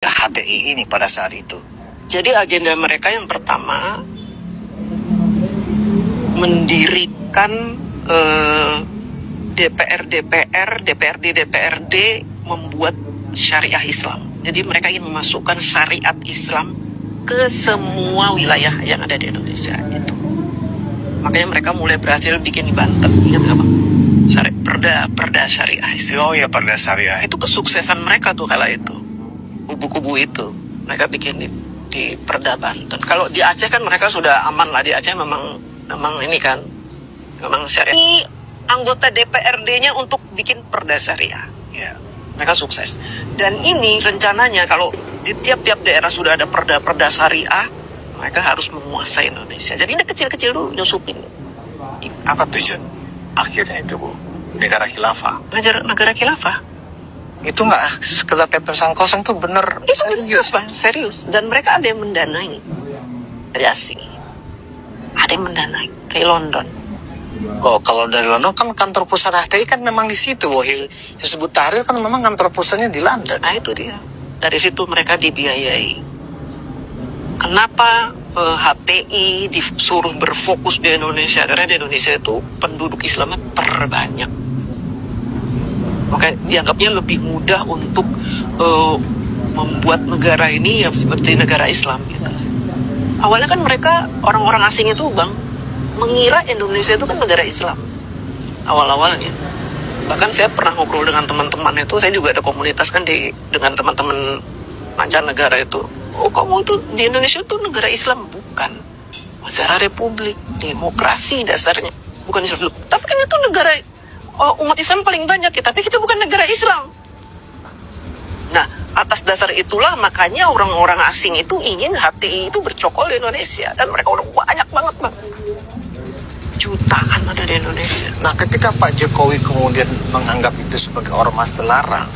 HTI ini pada saat itu? Jadi agenda mereka yang pertama mendirikan DPRD membuat syariah Islam. Jadi mereka ingin memasukkan syariat Islam ke semua wilayah yang ada di Indonesia itu. Makanya mereka mulai berhasil bikin di Banten, ingat nggak Bang? Perda syariah. Oh ya, perda syariah. Itu kesuksesan mereka tuh kala itu. Kubu-kubu itu mereka bikin di Perda Banten. Kalau di Aceh kan mereka sudah aman lah. Di Aceh memang ini kan memang syariah. Ini anggota DPRD-nya untuk bikin perda syariah. Ya, mereka sukses. Dan ini rencananya kalau di tiap-tiap daerah sudah ada perda syariah, mereka harus menguasai Indonesia. Jadi ini kecil-kecil dulu nyusupin. Apa tujuan akhirnya itu, Bu? Negara khilafah. Negara khilafah. Itu nggak sekedar pepesan kosong, tuh bener. Itu serius, Bang, serius. Dan mereka ada yang mendanai dari asing. Ada yang mendanai dari London. Oh, kalau dari London kan kantor pusat HTI kan memang di situ. Hizbut Tahrir kan memang kantor pusatnya di London. Nah itu dia. Dari situ mereka dibiayai. Kenapa HTI disuruh berfokus di Indonesia? Karena di Indonesia itu penduduk Islamnya terbanyak. Makanya dianggapnya lebih mudah untuk membuat negara ini ya seperti negara Islam gitu. Awalnya kan mereka orang-orang asing itu, Bang, mengira Indonesia itu kan negara Islam awal-awalnya. Bahkan saya pernah ngobrol dengan teman-teman itu, saya juga ada komunitas kan dengan teman-teman mancanegara itu. Oh, kamu itu di Indonesia itu negara Islam? Bukan. Negara republik, demokrasi dasarnya. Bukan Islam. Tapi kan itu negara umat Islam paling banyak ya, tapi kita bukan negara Islam. Nah, atas dasar itulah makanya orang-orang asing itu ingin HTI itu bercokol di Indonesia. Dan mereka udah banyak banget, Bang. Jutaan ada di Indonesia. Nah, ketika Pak Jokowi kemudian menganggap itu sebagai ormas terlarang,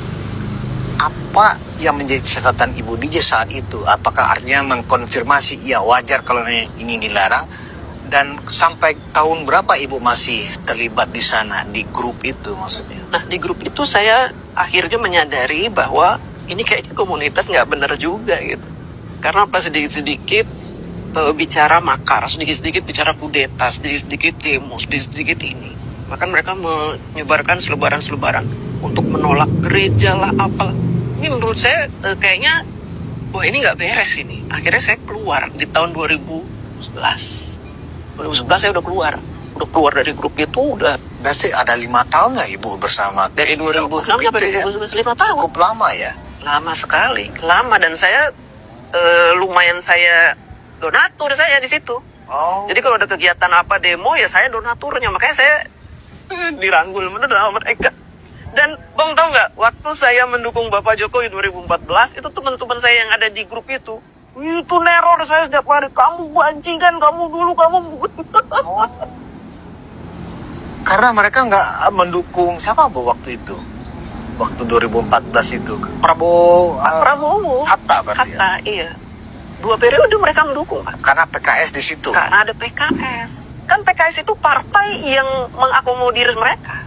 apa yang menjadi catatan Ibu DJ saat itu? Apakah artinya mengkonfirmasi, iya wajar kalau ini dilarang? Dan sampai tahun berapa Ibu masih terlibat di sana, di grup itu maksudnya? Nah, di grup itu saya akhirnya menyadari bahwa ini kayaknya komunitas nggak benar juga gitu. Karena pas sedikit-sedikit bicara makar, sedikit-sedikit bicara kudeta, sedikit-sedikit demo, sedikit-sedikit ini. Maka mereka menyebarkan selebaran-selebaran untuk menolak gereja lah, apalah. Ini menurut saya kayaknya, wah ini nggak beres ini. Akhirnya saya keluar di tahun 2011. 2011 saya udah keluar dari grup itu udah. Berarti ada 5 tahun nggak Ibu bersama? Dari 2006 sampai 2011, 5 tahun. Cukup lama ya? Lama sekali, lama. Dan saya lumayan saya donatur saya di situ. Oh. Jadi kalau ada kegiatan apa demo ya saya donaturnya. Makanya saya dirangkul bener sama mereka. Dan Bang tahu nggak, waktu saya mendukung Bapak Jokowi 2014 itu teman-teman saya yang ada di grup itu neror saya setiap hari. Kamu bajingan, kamu dulu, kamu. Oh. Karena mereka nggak mendukung siapa Bu waktu itu? Waktu 2014 itu Prabowo. Hatta berarti. Hatta, iya. 2 periode mereka mendukung, Pak. Karena PKS di situ. Karena ada PKS. Kan PKS itu partai yang mengakomodir mereka.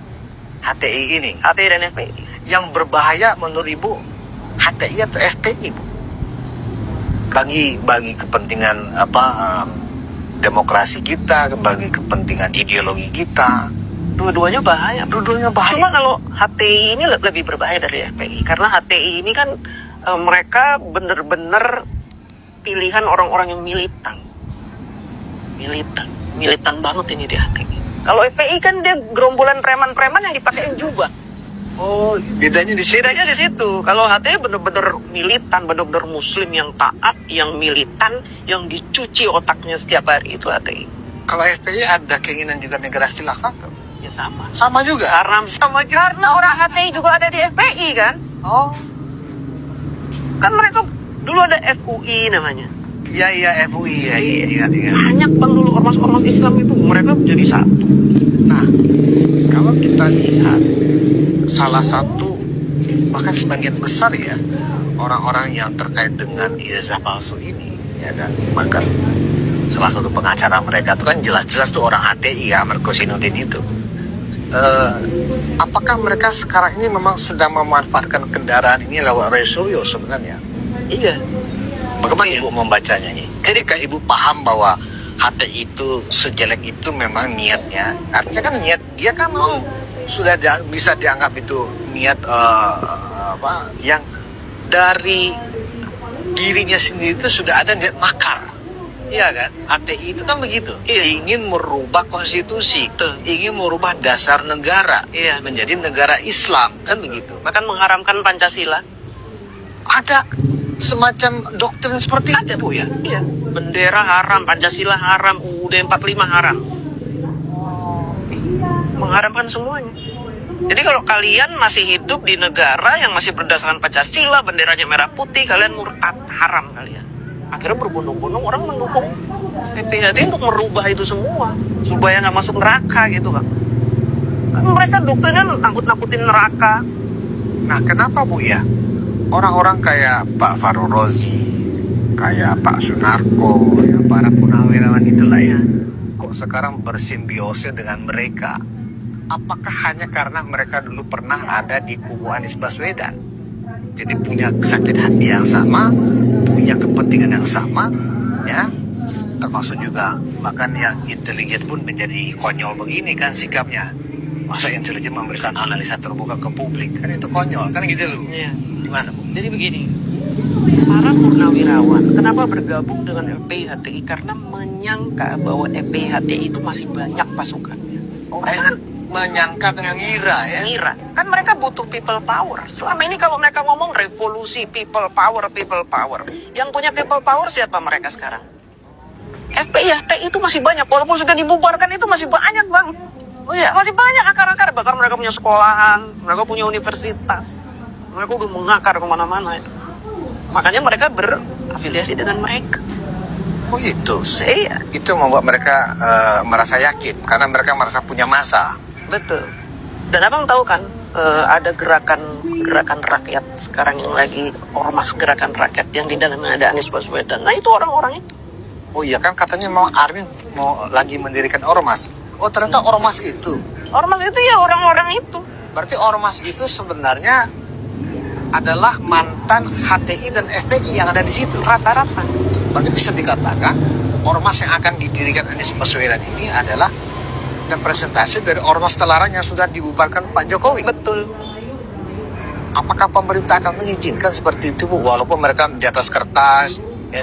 HTI ini. HTI dan FPI. Yang berbahaya menurut Ibu HTI atau FPI, Bu? Bagi kepentingan demokrasi kita, bagi kepentingan ideologi kita. Dua-duanya bahaya. Dua-duanya bahaya. Cuma kalau HTI ini lebih berbahaya dari FPI. Karena HTI ini kan mereka bener-bener pilihan orang-orang yang militan. Militan banget ini di HTI. Kalau FPI kan dia gerombolan preman-preman yang dipakai jubah. Oh, bedanya di situ. Bedanya di situ. Kalau HTI bener-bener militan, bener-bener muslim yang taat, yang militan, yang dicuci otaknya setiap hari, itu HTI. Kalau FPI ada keinginan juga negara khilafah? Ya sama. Sama juga? Karena orang HTI juga ada di FPI kan? Oh. Kan mereka dulu ada FUI namanya. Iya, FUI. Iya. Banyak Bang dulu ormas-ormas Islam itu, mereka menjadi satu. Nah, kalau kita lihat salah satu, bahkan sebagian besar ya, orang-orang yang terkait dengan ijazah palsu ini, ya kan, bahkan salah satu pengacara mereka itu kan jelas-jelas tuh orang HTI ya, Amr Kosinudin itu. Apakah mereka sekarang ini memang sedang memanfaatkan kendaraan ini lewat Roy Suryo sebenarnya Iya. Bagaimana Ibu membacanya ini? Ketika Ibu paham bahwa HTI itu sejelek itu memang niatnya, artinya kan niat dia kan memang sudah bisa dianggap itu niat yang dari dirinya sendiri itu sudah ada niat makar. Iya kan? HTI itu kan begitu. Iya. Ingin merubah konstitusi, ingin merubah dasar negara menjadi negara Islam, kan begitu. Bahkan mengharamkan Pancasila. Ada semacam doktrin seperti itu, Bu ya? Iya. Bendera haram, Pancasila haram, UUD 45 haram. Mengharamkan semuanya. Jadi kalau kalian masih hidup di negara yang masih berdasarkan Pancasila, benderanya merah putih, kalian murtad, haram kalian. Akhirnya berbondong-bondong orang mendukung PPHT untuk merubah itu semua supaya nggak masuk neraka gitu kan. Mereka doktrinnya nakut-nakutin neraka. Nah, kenapa Bu ya? Orang-orang kayak Pak Fahrul Razi, kayak Pak Sunarko, ya, para purnawirawan itulah ya, kok sekarang bersimbiosis dengan mereka? Apakah hanya karena mereka dulu pernah ada di kubu Anies Baswedan? Jadi punya sakit hati yang sama, punya kepentingan yang sama, ya. Termasuk juga bahkan yang intelijen pun menjadi konyol begini kan sikapnya. Masa intelijen memberikan analisa terbuka ke publik, kan itu konyol, kan gitu loh. Iya. Gimana Bu? Jadi begini, para purnawirawan kenapa bergabung dengan FPIHTI? Karena menyangka bahwa FPIHTI itu masih banyak pasukannya. Menyangka dan mengira ya. Mengira. Kan mereka butuh people power. Selama ini kalau mereka ngomong revolusi, people power, people power. Yang punya people power siapa mereka sekarang? FPIHTI itu masih banyak. Walaupun sudah dibubarkan itu masih banyak, Bang. Oh iya? Masih banyak akar-akar. Bahkan mereka punya sekolahan, mereka punya universitas. Mereka udah mengakar kemana-mana itu. Makanya mereka berafiliasi dengan mereka. Oh itu. Iya. Itu membuat mereka merasa yakin karena mereka merasa punya masa. Betul. Dan abang tahu kan ada gerakan rakyat sekarang yang lagi ormas gerakan rakyat yang di dalamnya ada Anies Baswedan. Nah itu orang-orang itu. Oh iya kan katanya mau Armin mau lagi mendirikan ormas. Oh ternyata ormas itu. Ormas itu ya orang-orang itu. Berarti ormas itu sebenarnya adalah mantan HTI dan FPI yang ada di situ. Rata-rata. Berarti bisa dikatakan ormas yang akan didirikan Anies Baswedan ini adalah representasi dari ormas terlarang yang sudah dibubarkan Pak Jokowi. Betul. Apakah pemerintah akan mengizinkan seperti itu, Bu? Walaupun mereka di atas kertas ya,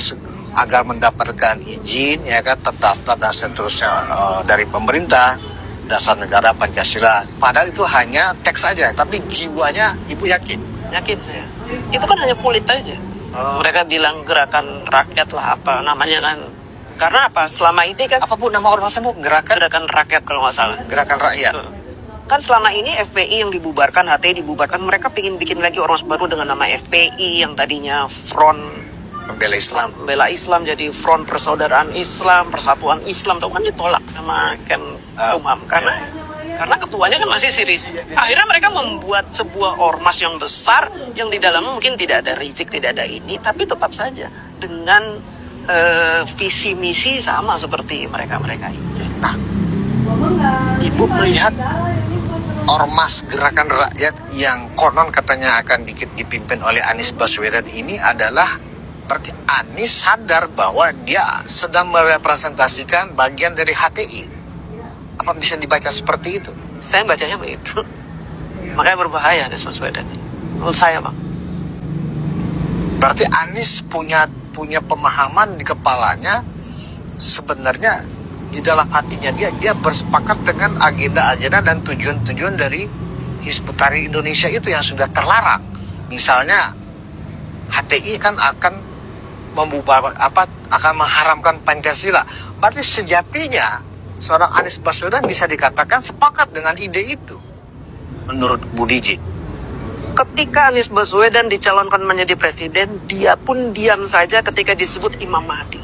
agar mendapatkan izin ya kan terdaftar dan seterusnya dari pemerintah dasar negara Pancasila. Padahal itu hanya teks saja, tapi jiwanya Ibu yakin? Yakin saya. Itu kan hanya kulit aja. Mereka bilang gerakan rakyat lah apa namanya kan. Karena apa? Selama ini kan Apa Bu nama ormasnya Bu? gerakan rakyat kalau nggak salah. Gerakan Rakyat. Kan selama ini FPI yang dibubarkan, HTI dibubarkan, mereka pingin bikin lagi ormas baru dengan nama FPI yang tadinya Front Pembela Islam. Bela Islam jadi Front Persaudaraan Islam, Persatuan Islam, tahu kan ditolak sama Kemenkumham karena ketuanya kan masih Siris. Akhirnya mereka membuat sebuah ormas yang besar yang di dalamnya mungkin tidak ada rizik, tidak ada ini, tapi tetap saja dengan visi misi sama seperti mereka ini. Nah, Ibu melihat ormas gerakan rakyat yang konon katanya akan dipimpin oleh Anies Baswedan ini adalah berarti Anies sadar bahwa dia sedang merepresentasikan bagian dari HTI. Apa bisa dibaca seperti itu? Saya bacanya begitu. Makanya berbahaya Anies Baswedan. Menurut saya, Bang. Berarti Anies punya pemahaman di kepalanya, sebenarnya di dalam hatinya dia bersepakat dengan agenda-agenda dan tujuan-tujuan dari Hizbut Tahrir Indonesia itu yang sudah terlarang. Misalnya HTI kan akan akan mengharamkan Pancasila. Berarti sejatinya seorang Anies Baswedan bisa dikatakan sepakat dengan ide itu. Menurut Bu Diji. Ketika Anies Baswedan dicalonkan menjadi presiden, dia pun diam saja ketika disebut Imam Mahdi.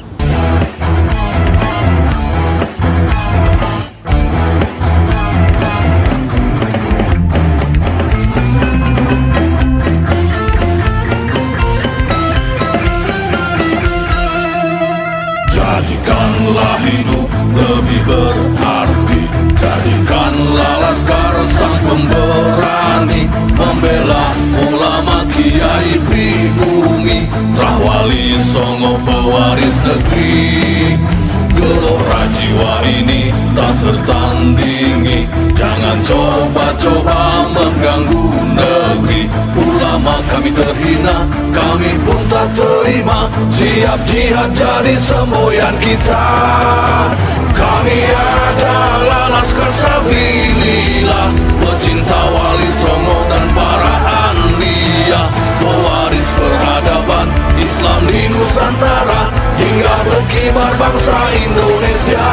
Jadikanlah hidup lebih berarti, jadikanlah laskar sang pemberani, membela ulama kiai pribumi, Rahwali Songo pewaris negeri. Gelora jiwa ini tak tertandingi, jangan coba-coba mengganggu negeri. Ulama kami terhina, kami pun tak terima, siap jihad jadi semboyan kita. Kami adalah Laskar Sabilillah, pecinta Wali Songo dan para anbiya, pewaris peradaban Islam di Nusantara hingga berkibar bangsa Indonesia.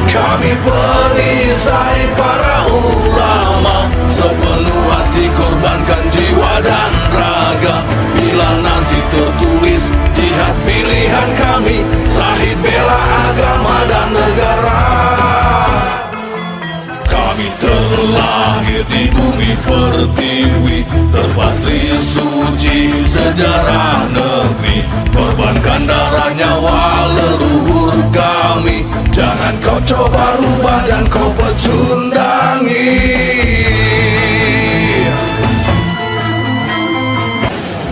Kami perisai para ulama, sepenuh hati korbankan jiwa dan raga. Bila nanti tertulis jihad pilihan kami, Syahid bela agama dan negara. Kami terlahir di bumi pertiwi, terpatri suci sejarah negeri, korbankan darah nyawa leluhur kami. Jangan kau coba rubah dan kau pecundangi.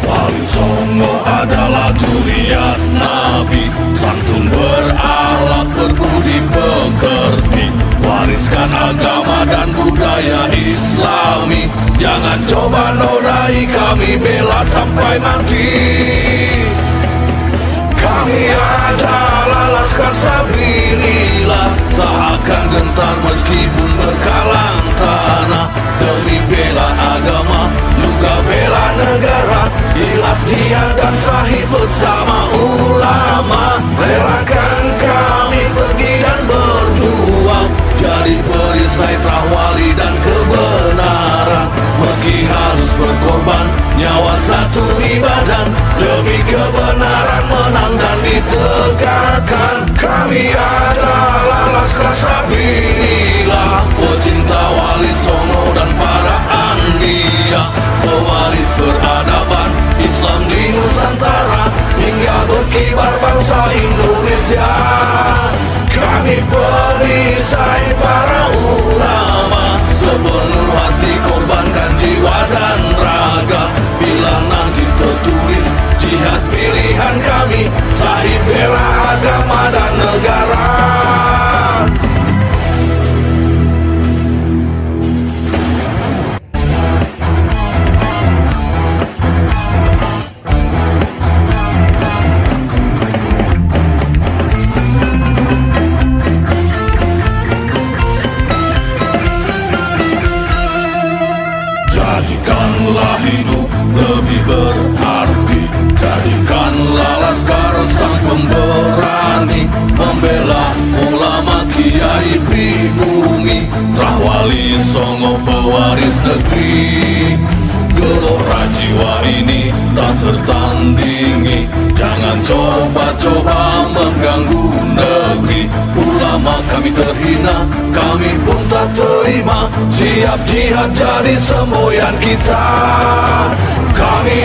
Wali Songo adalah zuriat Nabi, santun berakhlak berbudi pekerti, wariskan agama dan budaya Islami. Jangan coba nodai kami, bela sampai mati. Kami adalah Laskar Sabilillah, tak akan gentar meskipun berkalang tanah, demi bela agama juga bela negara. Ikhlas jihad dan Syahid bersama ulama, relakan kami pergi dan berjuang, jadi perisai Rahwali dan kebenaran. Meski harus berkorban nyawa satu di badan, demi kebenaran menang dan ditegakkan. Kami adalah Laskar Sabilillah, pecinta Wali Songo dan para anbiya, pewaris peradaban Islam di Nusantara hingga berkibar bangsa Indonesia. Kami perisai para ulama, sepenuh hati korbankan jiwa dan raga. Bila nanti tertulis jihad pilihan kami, Syahid bela agama dan negara. Jadikanlah hidup lebih berarti, jadikanlah Laskar sang pemberani, membela ulama kiai pribumi, Rahwali Songo pewaris negeri. Gelora jiwa ini tak tertandingi, jangan coba-coba mengganggu negeri. Ulama kami terhina, kami pun tak terima, siap jihad jadi semboyan kita. Kami